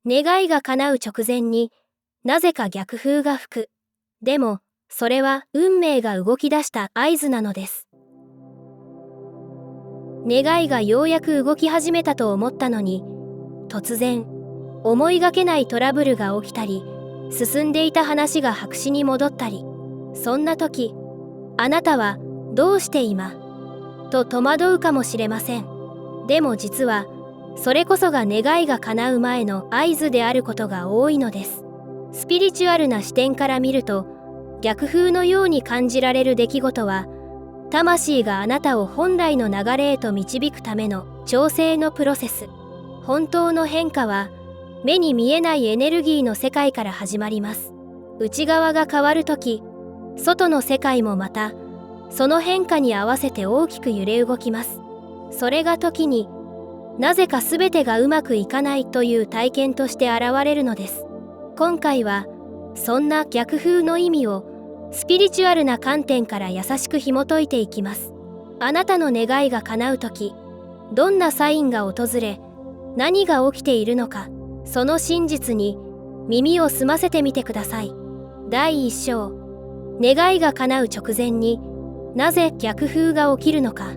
願いが叶う直前になぜか逆風が吹く。でも、それは運命が動き出した合図なのです。願いがようやく動き始めたと思ったのに、突然、思いがけないトラブルが起きたり、進んでいた話が白紙に戻ったり、そんな時、あなたはどうして今と戸惑うかもしれません。でも実は、それこそが願いが叶う前の合図であることが多いのです。スピリチュアルな視点から見ると、逆風のように感じられる出来事は、魂があなたを本来の流れへと導くための調整のプロセス。本当の変化は、目に見えないエネルギーの世界から始まります。内側が変わるとき、外の世界もまた、その変化に合わせて大きく揺れ動きます。それが時に、なぜか全てがうまくいかないという体験として現れるのです。今回は、そんな逆風の意味を、スピリチュアルな観点から優しく紐解いていきます。あなたの願いが叶うとき、どんなサインが訪れ、何が起きているのか、その真実に耳を澄ませてみてください。第1章、願いが叶う直前になぜ逆風が起きるのか。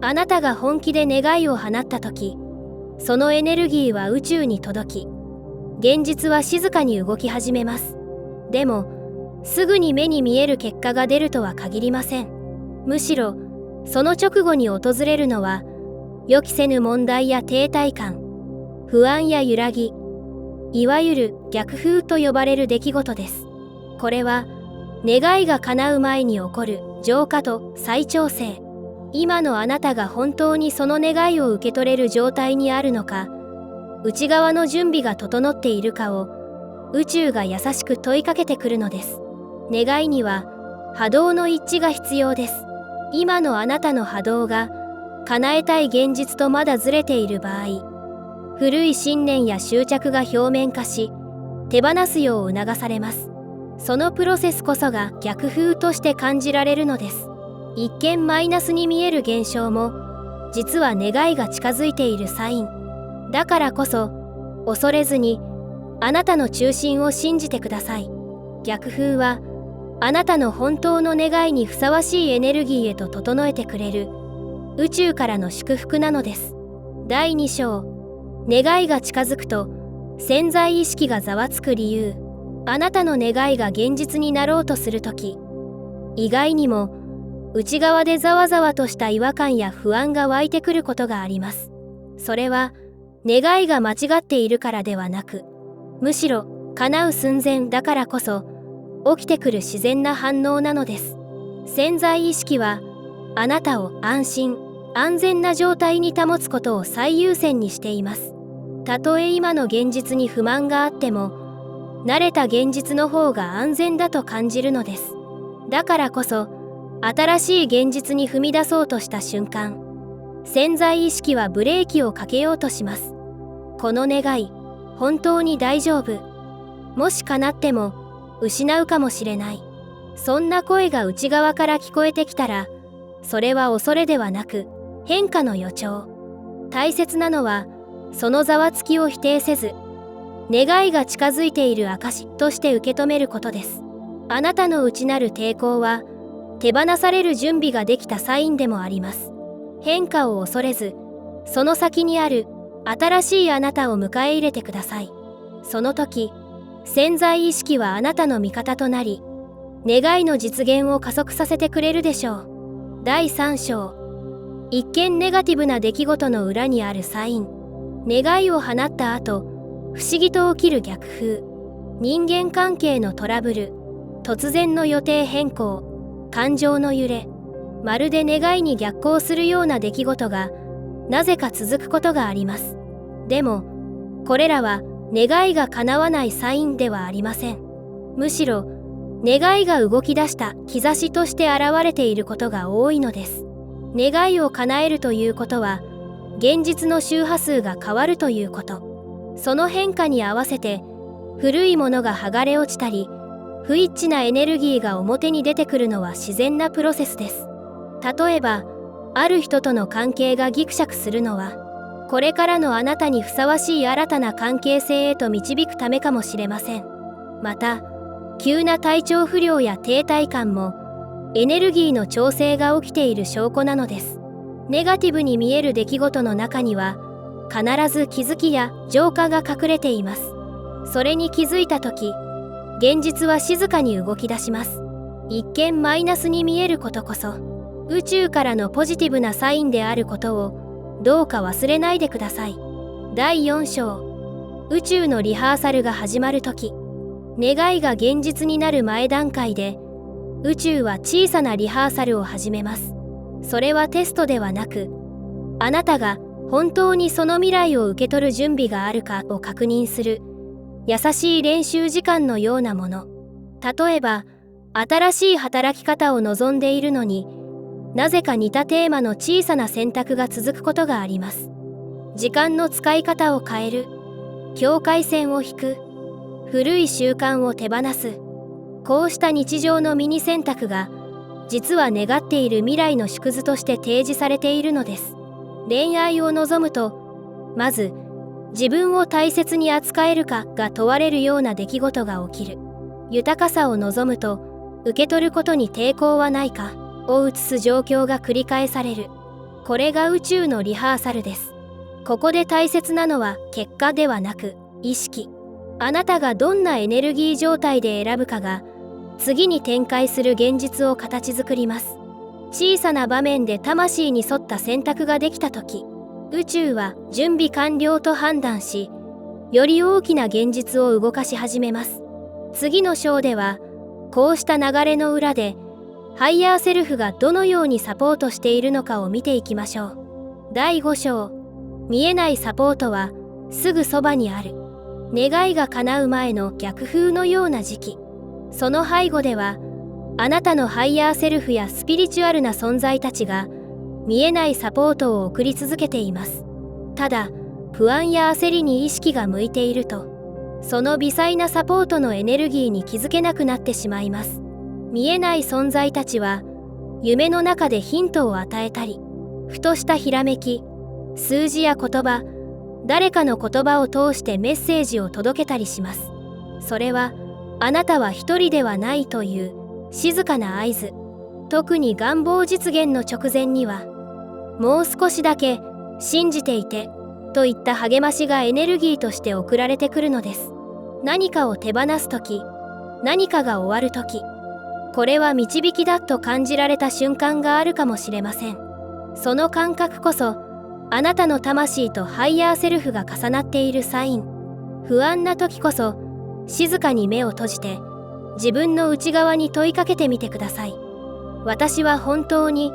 あなたが本気で願いを放ったとき、そのエネルギーは宇宙に届き、現実は静かに動き始めます。でも、すぐに目に見える結果が出るとは限りません。むしろ、その直後に訪れるのは、予期せぬ問題や停滞感、不安や揺らぎ、いわゆる逆風と呼ばれる出来事です。これは、願いが叶う前に起こる浄化と再調整。今のあなたが本当にその願いを受け取れる状態にあるのか、内側の準備が整っているかを、宇宙が優しく問いかけてくるのです。願いには波動の一致が必要です。今のあなたの波動が叶えたい現実とまだずれている場合、古い信念や執着が表面化し、手放すよう促されます。そのプロセスこそが逆風として感じられるのです。一見マイナスに見える現象も、実は願いが近づいているサイン。だからこそ、恐れずに、あなたの中心を信じてください。逆風は、あなたの本当の願いにふさわしいエネルギーへと整えてくれる宇宙からの祝福なのです。第2章、願いが近づくと潜在意識がざわつく理由。あなたの願いが現実になろうとするとき、意外にも内側でざわざわとした違和感や不安が湧いてくることがあります。それは願いが間違っているからではなく、むしろ叶う寸前だからこそ起きてくる自然な反応なのです。潜在意識はあなたを安心・安全な状態に保つことを最優先にしています。たとえ今の現実に不満があっても、慣れた現実の方が安全だと感じるのです。だからこそ、新しい現実に踏み出そうとした瞬間、潜在意識はブレーキをかけようとします。この願い、本当に大丈夫？もし叶っても、失うかもしれない。そんな声が内側から聞こえてきたら、それは恐れではなく変化の予兆。大切なのはそのざわつきを否定せず、願いが近づいている証として受け止めることです。あなたの内なる抵抗は手放される準備ができたサインでもあります。変化を恐れず、その先にある新しいあなたを迎え入れてください。その時、潜在意識はあなたの味方となり、願いの実現を加速させてくれるでしょう。第3章、一見ネガティブな出来事の裏にあるサイン。願いを放った後、不思議と起きる逆風。人間関係のトラブル、突然の予定変更、感情の揺れ、まるで願いに逆行するような出来事がなぜか続くことがあります。でも、これらは願いが叶わないサインではありません。むしろ、願いが動き出した兆しとして現れていることが多いのです。願いを叶えるということは、現実の周波数が変わるということ。その変化に合わせて、古いものが剥がれ落ちたり、不一致なエネルギーが表に出てくるのは自然なプロセスです。例えば、ある人との関係がギクシャクするのは、これからのあなたにふさわしい新たな関係性へと導くためかもしれません。また、急な体調不良や停滞感もエネルギーの調整が起きている証拠なのです。ネガティブに見える出来事の中には必ず気づきや浄化が隠れています。それに気づいた時、現実は静かに動き出します。一見マイナスに見えることこそ宇宙からのポジティブなサインであることをどうか忘れないでください。第4章、宇宙のリハーサルが始まる時、願いが現実になる前段階で宇宙は小さなリハーサルを始めます。それはテストではなく、あなたが本当にその未来を受け取る準備があるかを確認する優しい練習時間のようなもの。例えば、新しい働き方を望んでいるのに、なぜか似たテーマの小さな選択が続くことがあります。時間の使い方を変える、境界線を引く、古い習慣を手放す。こうした日常のミニ選択が、実は願っている未来の縮図として提示されているのです。恋愛を望むと、まず、自分を大切に扱えるかが問われるような出来事が起きる。豊かさを望むと、受け取ることに抵抗はないかを映す状況が繰り返される。これが宇宙のリハーサルです。ここで大切なのは結果ではなく、意識。あなたがどんなエネルギー状態で選ぶかが、次に展開する現実を形作ります。小さな場面で魂に沿った選択ができたとき、宇宙は準備完了と判断し、より大きな現実を動かし始めます。次の章では、こうした流れの裏で、ハイヤーセルフがどのようにサポートしているのかを見ていきましょう。第5章、見えないサポートはすぐそばにある。願いが叶う前の逆風のような時期。その背後では、あなたのハイヤーセルフやスピリチュアルな存在たちが見えないサポートを送り続けています。ただ、不安や焦りに意識が向いていると、その微細なサポートのエネルギーに気づけなくなってしまいます。見えない存在たちは、夢の中でヒントを与えたり、ふとしたひらめき、数字や言葉、誰かの言葉を通してメッセージを届けたりします。それは、あなたは一人ではないという静かな合図。特に願望実現の直前には、もう少しだけ信じていてといった励ましがエネルギーとして送られてくるのです。何かを手放すとき、何かが終わるとき、これは導きだと感じられた瞬間があるかもしれません。その感覚こそ、あなたの魂とハイヤーセルフが重なっているサイン。不安な時こそ、静かに目を閉じて、自分の内側に問いかけてみてください。私は本当に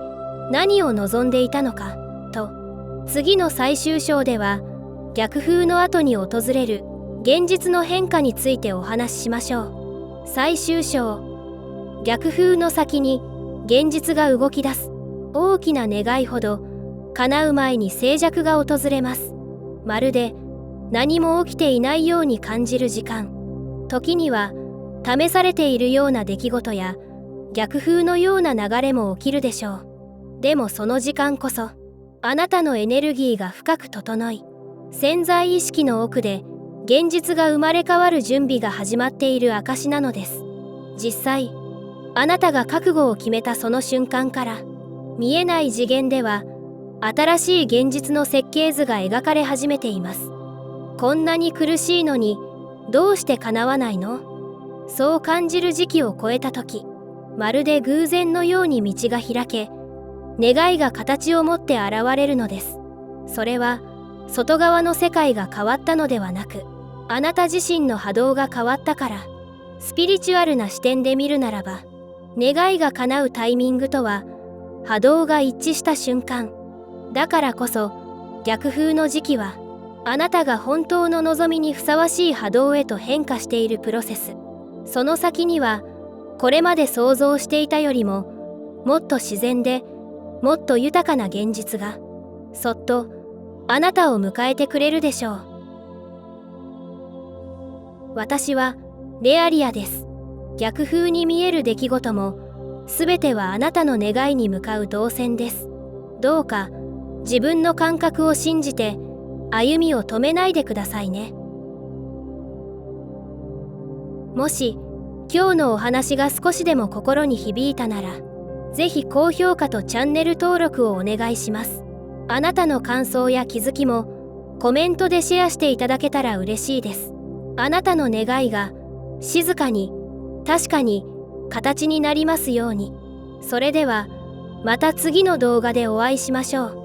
何を望んでいたのか、と。次の最終章では、逆風の後に訪れる現実の変化についてお話ししましょう。最終章、逆風の先に現実が動き出す。大きな願いほど叶う前に静寂が訪れます。まるで何も起きていないように感じる時間。時には試されているような出来事や逆風のような流れも起きるでしょう。でもその時間こそ、あなたのエネルギーが深く整い、潜在意識の奥で現実が生まれ変わる準備が始まっている証なのです。実際、あなたが覚悟を決めたその瞬間から、見えない次元では、新しい現実の設計図が描かれ始めています。こんなに苦しいのに、どうして叶わないの？そう感じる時期を超えた時、まるで偶然のように道が開け、願いが形を持って現れるのです。それは、外側の世界が変わったのではなく、あなた自身の波動が変わったから。スピリチュアルな視点で見るならば、願いが叶うタイミングとは、波動が一致した瞬間。だからこそ、逆風の時期は、あなたが本当の望みにふさわしい波動へと変化しているプロセス。その先には、これまで想像していたよりも、もっと自然で、もっと豊かな現実が、そっと、あなたを迎えてくれるでしょう。私は、レアリアです。逆風に見える出来事も、すべてはあなたの願いに向かう動線です。どうか、自分の感覚を信じて、歩みを止めないでくださいね。もし今日のお話が少しでも心に響いたなら、ぜひ高評価とチャンネル登録をお願いします。あなたの感想や気づきもコメントでシェアしていただけたら嬉しいです。あなたの願いが静かに、確かに形になりますように。それではまた次の動画でお会いしましょう。